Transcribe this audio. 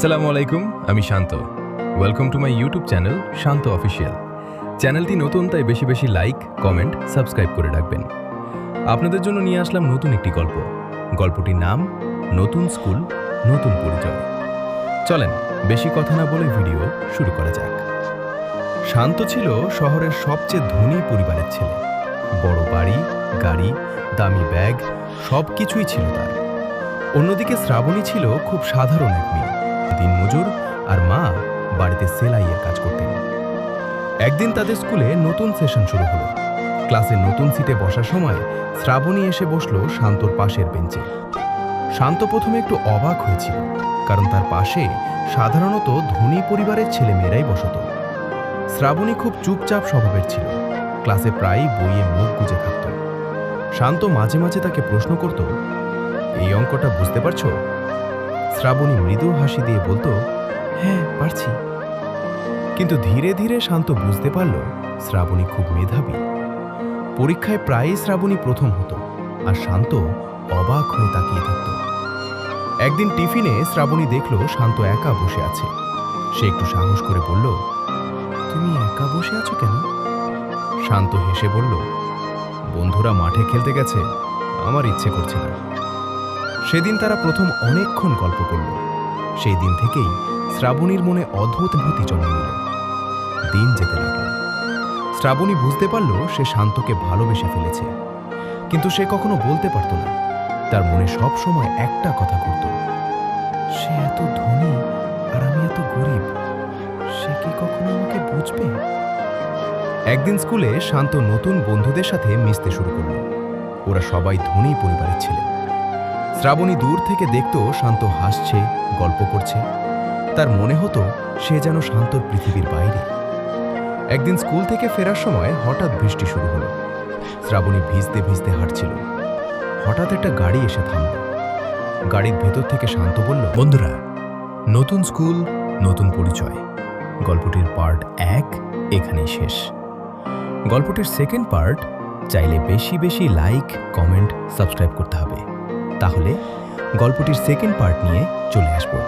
আসসালামু আলাইকুম, আমি Shanto. Welcome to my YouTube channel Shanto official. চ্যানেলটি নতুন, তাই বেশি বেশি লাইক, কমেন্ট, সাবস্ক্রাইব করে রাখবেন। আপনাদের জন্য নিয়ে আসলাম নতুন একটি গল্প। গল্পটির নাম নতুন স্কুল, নতুন পরিচয়। চলেন বেশি কথা না বলে ভিডিও শুরু করা যাক। শান্ত ছিল শহরের সবচেয়ে ধনী পরিবারের ছেলে। বড় বাড়ি, গাড়ি, দামি ব্যাগ, সব কিছুই ছিল তার। অন্যদিকে শ্রাবণী ছিল খুব সাধারণ এক মেয়ে, দিনমজুর, আর মা বাড়িতে সেলাইয়ের কাজ করতেন। একদিন তাদের স্কুলে নতুন সেশন শুরু হলো। ক্লাসে নতুন সিটে বসার সময় শ্রাবণী এসে বসল শান্তর পাশের বেঞ্চে। শান্ত প্রথমে একটু অবাক হয়েছিল, কারণ তার পাশে সাধারণত ধনী পরিবারের ছেলেমেয়েরাই বসত। শ্রাবণী খুব চুপচাপ স্বভাবের ছিল, ক্লাসে প্রায়ই বইয়ে মুখ গুজে থাকত। শান্ত মাঝে মাঝে তাকে প্রশ্ন করত, এই অঙ্কটা বুঝতে পারছো? শ্রাবণী মৃদু হাসি দিয়ে বলতো, হ্যাঁ পারছি। কিন্তু ধীরে ধীরে শান্ত বুঝতে পারল শ্রাবণী খুব মেধাবী। পরীক্ষায় প্রায়ই শ্রাবণী প্রথম হতো, আর শান্ত অবাক হয়ে তাকিয়ে থাকত। একদিন টিফিনে শ্রাবণী দেখল শান্ত একা বসে আছে। সে একটু সাহস করে বলল, তুমি একা বসে আছো কেন? শান্ত হেসে বলল, বন্ধুরা মাঠে খেলতে গেছে, আমার ইচ্ছে করছে না। সেদিন তারা প্রথম অনেকক্ষণ গল্প করল। সেই দিন থেকেই শ্রাবণীর মনে অদ্ভুত ভীতি জন্ম নিল। দিন যেতে লাগল। শ্রাবণী বুঝতে পারল সে শান্তকে ভালোবেসে ফেলেছে, কিন্তু সে কখনো বলতে পারত না। তার মনে সব সময় একটা কথা ঘুরত, সে এত ধনী আর আমি এত গরিব, সে কি কখনো আমাকে বুঝবে? একদিন স্কুলে শান্ত নতুন বন্ধুদের সাথে মিশতে শুরু করল। ওরা সবাই ধনী পরিবারের ছেলে। শ্রাবণী দূর থেকে দেখত শান্ত হাসছে, গল্প করছে। তার মনে হতো সে যেন শান্তর পৃথিবীর বাইরে। একদিন স্কুল থেকে ফেরার সময় হঠাৎ বৃষ্টি শুরু হলো। শ্রাবণী ভিজতে ভিজতে হাঁটছিল। হঠাৎ একটা গাড়ি এসে থামল। গাড়ির ভেতর থেকে শান্ত বলল, বন্ধুরা, নতুন স্কুল, নতুন পরিচয়। গল্পটির পার্ট 1 এখানেই শেষ। গল্পটির সেকেন্ড পার্ট চাইলে বেশি বেশি লাইক, কমেন্ট, সাবস্ক্রাইব করতে হবে। তাহলে গল্পটির সেকেন্ড পার্ট নিয়ে চলে আসবো।